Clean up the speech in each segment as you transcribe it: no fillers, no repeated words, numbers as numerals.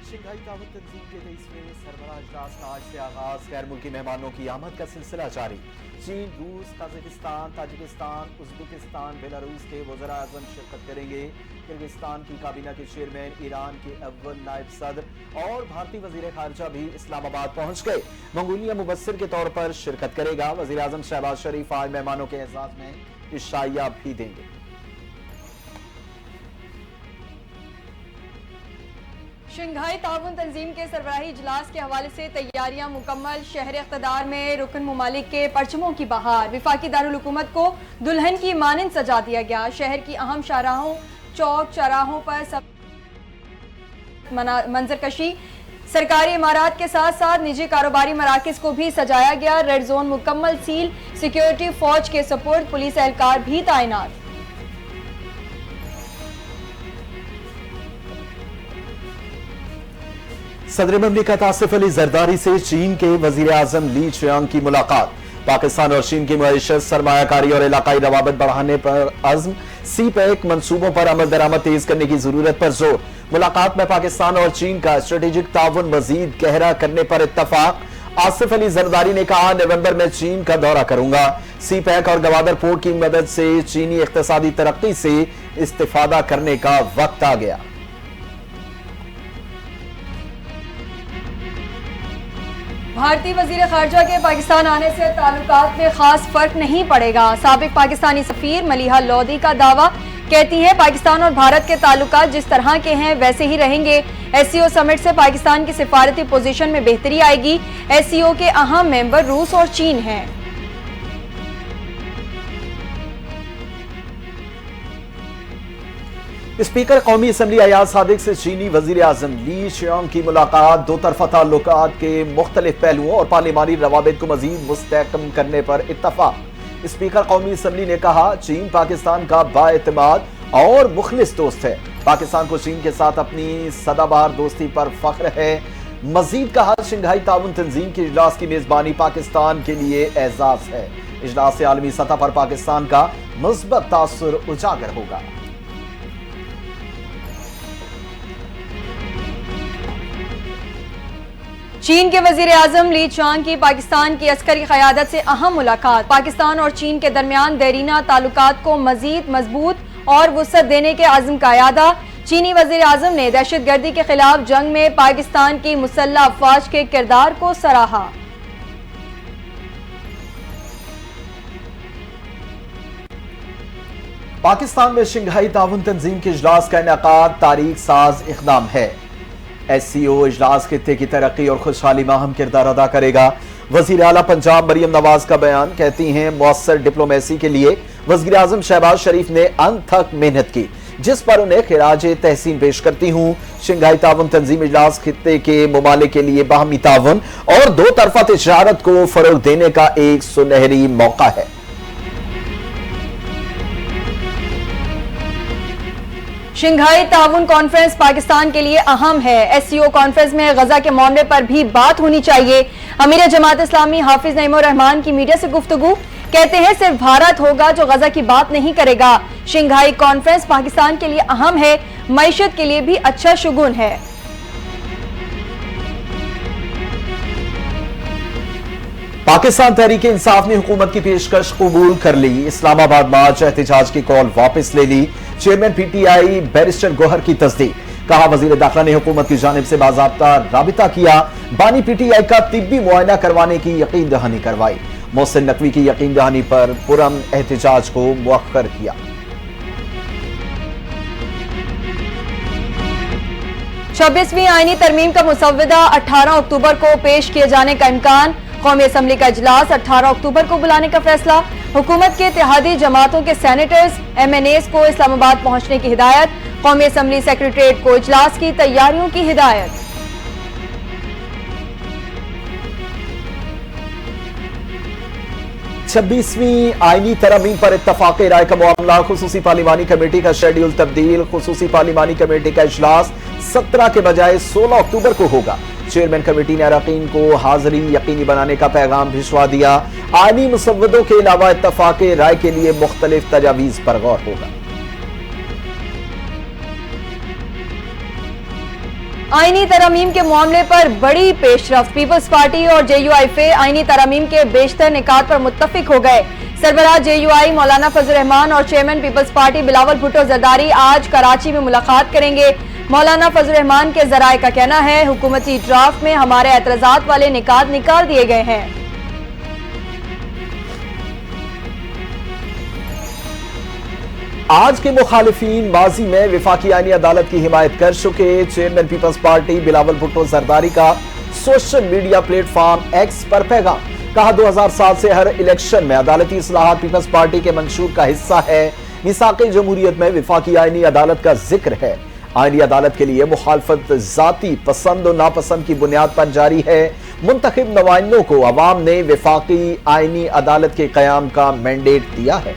Shanghai ताउन तंजीम के 23वें सरबराह इजलास का आज से आगाज। गैर मुल्की मेहमानों की आमद का सिलसिला जारी। चीन, रूस, कजाकिस्तान, ताजिकिस्तान, उज्बेकिस्तान, बेलारूस के वज़रा आज़म शिरकत करेंगे। किर्गिस्तान की काबीना के चेयरमैन, ईरान के अव्वल नायब सदर और भारतीय वजीर खारजा भी इस्लामाबाद पहुंच गए। मंगोलिया मुबस्सिर के तौर पर शिरकत करेगा। वजीर आज़म शहबाज शरीफ आज मेहमानों के एजाज में इशाइया भी देंगे। शंघाई ताउन तंजीम के सरबराही इजलास के हवाले से तैयारियां मुकम्मल। शहर इख्तदार में रुकन ममालिक के परचमों की बहार। विफाकी दारुल हुकूमत को दुल्हन की मानंद सजा दिया गया। शहर की अहम शाहराहों, चौक चौराहों पर सब मंजरकशी। सरकारी इमारात के साथ साथ निजी कारोबारी मराकज को भी सजाया गया। रेड जोन मुकम्मल सील। सिक्योरिटी फौज के सपोर्ट। पुलिस एहलकार भी तैनात। सदर ममलिकत आसिफ अली जरदारी से चीन के वजीर आजम ली चियांग की मुलाकात। पाकिस्तान और चीन की मईशत, सरमायाकारी और इलाकाई रवाबत बढ़ाने पर अज़्म। सी पैक मंसूबों पर अमल दरामद तेज करने की जरूरत पर जोर। मुलाकात में पाकिस्तान और चीन का स्ट्रेटेजिक ताउन मजीद गहरा करने पर इत्तफाक। आसिफ अली जरदारी ने कहा, नवंबर में चीन का दौरा करूंगा। सी पैक और गवादर पोर्ट की मदद से चीनी इक्तिसादी तरक्की से इस्तिफादा करने का वक्त आ गया। भारतीय वजीर खारजा के पाकिस्तान आने से ताल्लुकात में खास फर्क नहीं पड़ेगा। साबिक पाकिस्तानी सफीर मलिहा लोधी का दावा। कहती है, पाकिस्तान और भारत के ताल्लुकात जिस तरह के हैं वैसे ही रहेंगे। एससीओ समिट से पाकिस्तान की सिफारती पोजीशन में बेहतरी आएगी। एससीओ के अहम मेंबर रूस और चीन हैं। स्पीकर कौमी असम्बली अयाज सादिक से चीनी वजीर आजम ली चियांग की मुलाकात। दो तरफा ताल्लुकात के मुख्तलिफ पहलुओं और पार्लिमानी रवाबित को मजीद मुस्तहकम करने पर इत्तफाक। स्पीकर कौमी असम्बली ने कहा, चीन पाकिस्तान का बाएतमाद और मुखलिस दोस्त है। पाकिस्तान को चीन के साथ अपनी सदाबहार दोस्ती पर फख्र है। मजीद कहा, शंघाई ताउन तंजीम के इजलास की मेजबानी पाकिस्तान के लिए एजाज है। इजलास से आलमी सतह पर पाकिस्तान का मुस्बत तासुर उजागर होगा। चीन के वजीर आजम ली चियांग की पाकिस्तान की अस्करी क़यादत से अहम मुलाकात। पाकिस्तान और चीन के दरमियान देरीना ताल्लुकात को मजीद मजबूत और वुसअत देने के अज़्म का इरादा। चीनी वजीर आजम ने दहशतगर्दी के खिलाफ जंग में पाकिस्तान की मुसल्लह अफवाज के किरदार को सराहा। पाकिस्तान में शंघाई ताउन तंजीम के इजलास का इनेकाद तारीख साज इक़दाम है। एससीओ इजलास खित्ते की तरक्की और खुशहाली में अहम किरदार अदा करेगा। वजीर आला पंजाब मरियम नवाज का बयान। कहती हैं, मुअस्सर डिप्लोमेसी के लिए वजीर आजम शहबाज शरीफ ने अनथक मेहनत की, जिस पर उन्हें खिराज तहसीन पेश करती हूँ। शंघाई ताउन तंजीम इजलास खित्ते के ममालिक के लिए बाहमी ताउन और दो तरफा तिजारत को फरोग देने का एक सुनहरी मौका है। शंघाई ताउन कॉन्फ्रेंस पाकिस्तान के लिए अहम है। एससीओ कॉन्फ्रेंस में गजा के मामले पर भी बात होनी चाहिए। अमीर जमात इस्लामी हाफिज नईमुर रहमान की मीडिया से गुफ्तगू। कहते हैं, सिर्फ भारत होगा जो गजा की बात नहीं करेगा। शंघाई कॉन्फ्रेंस पाकिस्तान के लिए अहम है, मईशत के लिए भी अच्छा शुगुन है। पाकिस्तान तहरीक इंसाफ ने हुकूमत की पेशकश कबूल कर ली। इस्लामाबाद मार्च एहतजाज की कॉल वापस ले ली। चेयरमैन पीटीआई बैरिस्टर गौहर की तस्दीक। कहा, वजीर दाखिला ने हुकूमत की जानिब से बाज़ाब्ता राबिता किया। बानी पीटीआई का तिब्बी मुआयना करवाने की यकीन दहानी करवाई। मोहसिन नकवी की यकीन दहानी पर पुरम एहतजाज को मुअख्खर किया। 26वीं आईनी तरमीम का मुसव्वदा 18 अक्टूबर को पेश किए जाने का इम्कान। कौमी असम्बली का इजलास 18 अक्टूबर को बुलाने का फैसला। हुकूमत के इत्तेहादी जमातों के सेनेटर्स MNAs को इस्लामाबाद पहुंचने की हिदायत। कौमी असम्बली सेक्रेटरीट को इजलास की तैयारियों की हिदायत। छब्बीसवीं आईनी तरमीम पर इत्तफाक़ राय का मामला। खुसूसी पार्लिमानी कमेटी का शेड्यूल तब्दील। खुसूसी पार्लिमानी कमेटी का इजलास 17 के बजाय 16 अक्टूबर को होगा। चेयरमैन कमेटी ने अरकान को हाजिरी यकीनी बनाने का पैगाम भिजवा दिया। आईनी मुसव्वदों के अलावा इत्तफाक़ राय के लिए मुख्तलिफ तजावीज़ पर गौर होगा। आईनी तरमीम के मामले पर बड़ी पेशरफ। पीपल्स पार्टी और JUI आईनी तरमीम के बेशतर निकात पर मुत्तफिक हो गए। सरबराह JUI मौलाना फजल रहमान और chairman peoples party Bilawal Bhutto Zardari आज कराची में मुलाकात करेंगे। मौलाना फजल रहमान के जराए का कहना है, हुकूमती ड्राफ्ट में हमारे एतराजात वाले निकात निकाल दिए गए हैं। आज के मुखालिफिन माजी में विफाकी आईनी अदालत की हिमायत कर चुके। Chairman peoples party Bilawal Bhutto Zardari का सोशल मीडिया प्लेटफॉर्म एक्स पर पैगाम। कहा 2007 से हर इलेक्शन में अदालती इस्लाहात पीपल्स पार्टी के मंशूर का हिस्सा है। मिसाक़े जमहूरियत में विफाकी आईनी अदालत का जिक्र है। आईनी अदालत के लिए मुखालफत जाती पसंद और नापसंद की बुनियाद पर जारी है। मुंतखब नुमाइंदों को अवाम ने विफाकी आईनी अदालत के कयाम का मैंडेट दिया है।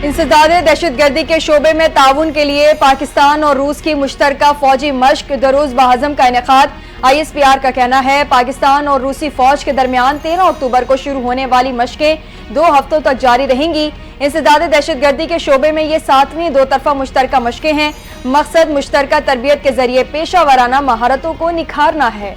इंसदाद दहशतगर्दी के शोबे में ताउन के लिए पाकिस्तान और रूस की मुश्तरका फौजी मश्क दरोज बहाज़म का इनेकाद। ISPR का कहना है, पाकिस्तान और रूसी फौज के दरमियान 13 अक्टूबर को शुरू होने वाली मशकें 2 हफ्तों तक जारी रहेंगी। इंसदाद दहशतगर्दी के शोबे में ये 7वीं 2 तरफा मुश्तरका मशकें हैं। मकसद मुश्तरका तरबियत के जरिए पेशा वाराना महारतों को निखारना है।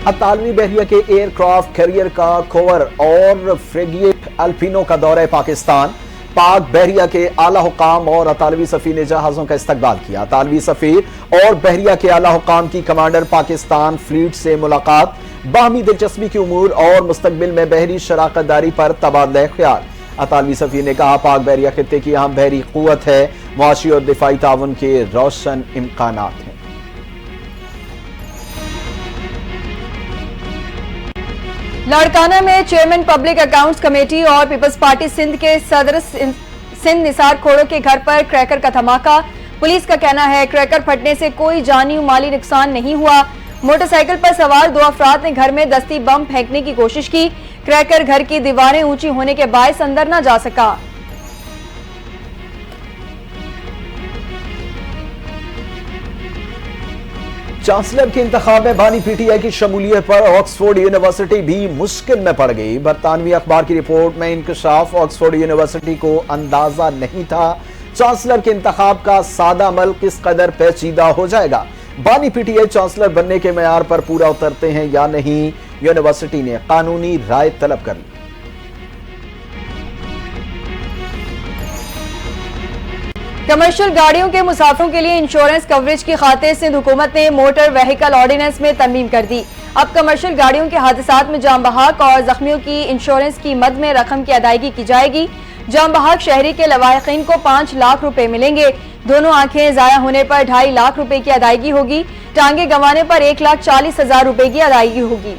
अतालवी बहरिया के एयरक्राफ्ट कैरियर का कोवर और फ्रिगेट अल्पिनो का दौरा पाकिस्तान। पाक बहरिया के आला हुकाम और अतालवी सफीर ने जहाजों का इस्तकबाल किया। अतालवी सफीर और बहरिया के आला हुकाम की कमांडर पाकिस्तान फ्लीट से मुलाकात। बाहमी दिलचस्पी के उमूर और मुस्तकबिल में बहरी शराकत दारी पर तबादला ख्याल। अतालवी सफीर ने कहा, पाक बहरिया खित्ते की अहम बहरी कुव्वत है। मुआशी और दिफाई ताउन के रोशन इम्कानात हैं। लाड़काना में चेयरमैन पब्लिक अकाउंट्स कमेटी और पीपल्स पार्टी सिंध के सदर सिंध निसार खोड़ो के घर पर क्रैकर का धमाका। पुलिस का कहना है, क्रैकर फटने से कोई जानी और माली नुकसान नहीं हुआ। मोटरसाइकिल पर सवार 2 अफराद ने घर में दस्ती बम फेंकने की कोशिश की। क्रैकर घर की दीवारें ऊंची होने के बायस अंदर न जा सका। चांसलर के इंतखाब में बानी PTI की शमूलियत पर ऑक्सफोर्ड यूनिवर्सिटी भी मुश्किल में पड़ गई। बरतानवी अखबार की रिपोर्ट में इंकशाफ, ऑक्सफोर्ड यूनिवर्सिटी को अंदाजा नहीं था चांसलर के इंतखाब का सादा अमल किस कदर पेचीदा हो जाएगा। बानी PTI चांसलर बनने के मेयार पर पूरा उतरते हैं या नहीं, यूनिवर्सिटी ने कानूनी राय तलब कर ली। कमर्शियल गाड़ियों के मुसाफिरों के लिए इंश्योरेंस कवरेज की खातिर सिंध हुकूमत ने मोटर व्हीकल ऑर्डिनेंस में तरमीम कर दी। अब कमर्शियल गाड़ियों के हादसात में जान बहक और जख्मियों की इंश्योरेंस की मद में रकम की अदायगी की जाएगी। जान बहक शहरी के लवाहिकीन को 5 लाख रुपए मिलेंगे। दोनों आंखें जाया होने पर 2.5 लाख रुपए की अदायगी होगी। टांगे गंवाने पर 1,40,000 रुपए की अदायगी होगी।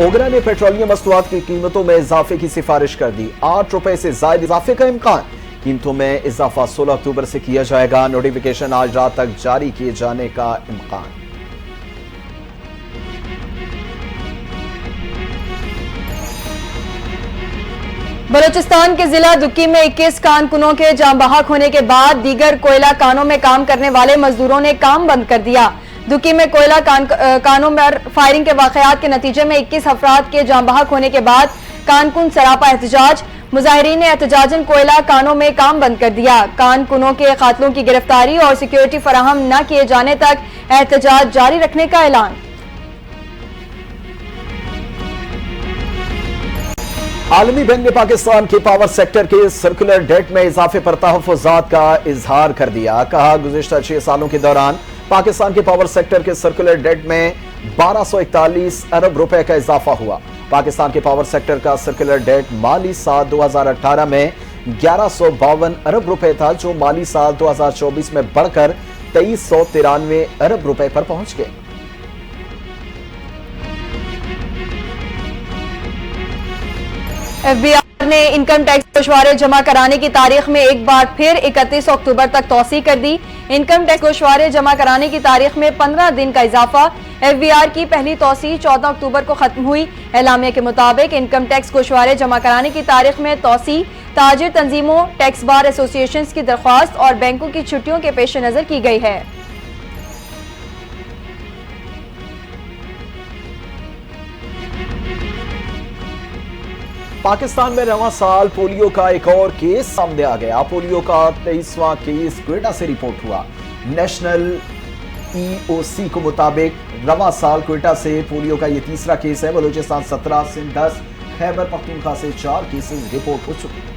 ओगरा ने पेट्रोलियम मस्तूआत की कीमतों में इजाफे की सिफारिश कर दी। 8 रुपए से ज्यादा इजाफे का इम्कान। कीमतों में इजाफा 16 अक्टूबर से किया जाएगा। नोटिफिकेशन आज रात तक जारी किए जाने का इम्कान। बलूचिस्तान के जिला दुक्की में 21 कानकुनों के जान बहक होने के बाद दीगर कोयला कानों में काम करने वाले मजदूरों ने काम बंद कर दिया। दुक्की में कोयला कानों में फायरिंग के वाकयात के नतीजे में 21 अफराद के जान बहक होने के बाद कानकुन सरापा एहतजाज। मुजाहिरीन ने एहतजाजन कोयला कानों में काम बंद कर दिया। कानकुनों के कातलों की गिरफ्तारी और सिक्योरिटी फराहम न किए जाने तक एहतजाज जारी रखने का ऐलान। आलमी बैंक ने पाकिस्तान के पावर सेक्टर के सर्कुलर डेट में इजाफे पर तहफ़्फ़ुज़ात का इजहार कर दिया। कहा, गुज़िश्ता 6 सालों के दौरान पाकिस्तान के पावर सेक्टर के सर्कुलर डेट में 1241 अरब रुपए का इजाफा हुआ। पाकिस्तान के पावर सेक्टर का सर्कुलर डेट माली साल 2018 में 1152 अरब रुपए था, जो माली साल 2024 में बढ़कर 2393 अरब रुपए पर पहुंच गए। FBI ने इनकम टैक्स गोशवारे जमा कराने की तारीख में एक बार फिर 31 अक्टूबर तक तौसी कर दी। इनकम टैक्स गोशवारे जमा कराने की तारीख में 15 दिन का इजाफा। FBI की पहली तौसी 14 अक्टूबर को खत्म हुई। एलामिया के मुताबिक इनकम टैक्स गोशवारे जमा कराने की तारीख में तौसी ताजिर तंजीमों, टैक्स बार एसोसिएशन की दरख्वास्त और बैंकों की छुट्टियों के पेश नजर की गई है। पाकिस्तान में रवां साल पोलियो का एक और केस सामने आ गया। पोलियो का 23वां केस क्वेटा से रिपोर्ट हुआ। नेशनल EOC के मुताबिक रवां साल क्वेटा से पोलियो का यह तीसरा केस है। बलूचिस्तान 17, सिंध 10, खैबर पख्तूनख्वा से 4 केसेस रिपोर्ट हो चुके हैं।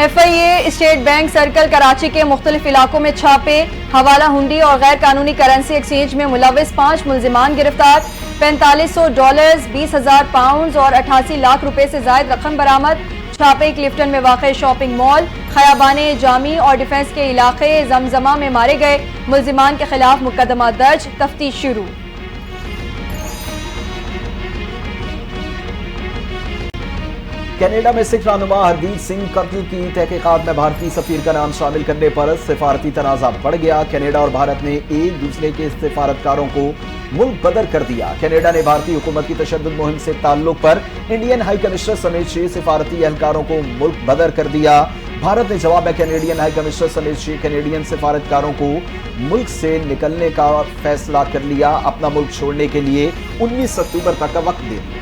FIA state bank circle Karachi के मुख्तलिफ इलाकों में छापे, हवाला हुंडी और गैर कानूनी करेंसी एक्सचेंज में मुलविस 5 मुलजिमान गिरफ्तार। $4500, 20,000 पाउंड और 88 लाख रुपए से जायद रकम बरामद। छापे क्लिफ्टन में वाक़ शॉपिंग मॉल, खयाबाने जामी और डिफेंस के इलाके जमजमा में मारे गए मुलजिमान के खिलाफ मुकदमा दर्ज, तफ्तीश शुरू। कनाडा में सिख रहनुमा हरदीप सिंह कत्ल की तहकीकात में भारतीय सफीर का नाम शामिल करने पर सिफारती तनाज़ा बढ़ गया। कनाडा और भारत ने एक दूसरे के सिफारतकारों को मुल्क बदर कर दिया। कनाडा ने भारतीय हुकूमत की तशद्दुद मुहिम से ताल्लुक पर इंडियन हाई कमिश्नर समेत 6 सिफारती एहलकारों को मुल्क बदर कर दिया। भारत ने जवाब में कैनेडियन हाई कमिश्नर समेत 6 कैनेडियन सिफारतकारों को मुल्क से निकलने का फैसला कर लिया। अपना मुल्क छोड़ने के लिए 19 अक्टूबर तक का वक्त दे दिया।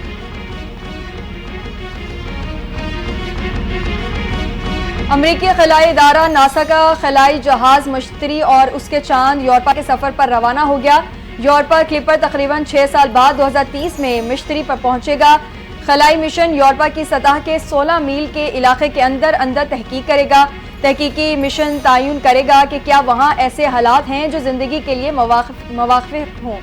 अमरीकी खलाई इदारा नासा का खलाई जहाज मुश्तरी और उसके चांद यूरोपा के सफर पर रवाना हो गया। यूरोपा क्लिपर तकरीबन 6 साल बाद 2030 में मुश्तरी पर पहुंचेगा। खलाई मिशन यूरोपा की सतह के 16 मील के इलाके के अंदर अंदर तहकीक करेगा। तहकीकी मिशन तयन करेगा कि क्या वहां ऐसे हालात हैं जो जिंदगी के लिए मवाक़िफ़ हों।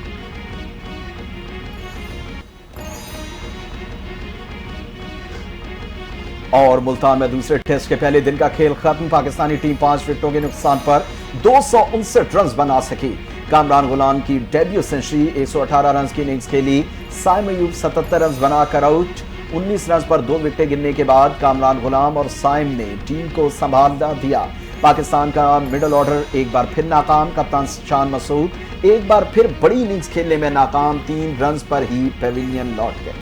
और मुल्तान में दूसरे टेस्ट के पहले दिन का खेल खत्म। पाकिस्तानी टीम 5 विकेटों के नुकसान पर 259 रन बना सकी। कामरान गुलाम की डेब्यू सेंचुरी, 118 रन की इनिंग्स खेली। साइम अयूब 77 रन बनाकर आउट। 19 रन पर 2 विकेटें गिरने के बाद कामरान गुलाम और साइम ने टीम को संभाल दिया। पाकिस्तान का मिडल ऑर्डर एक बार फिर नाकाम। कप्तान शान मसूद एक बार फिर बड़ी इनिंग्स खेलने में नाकाम। 3 रन पर ही पेविलियन लौट गए।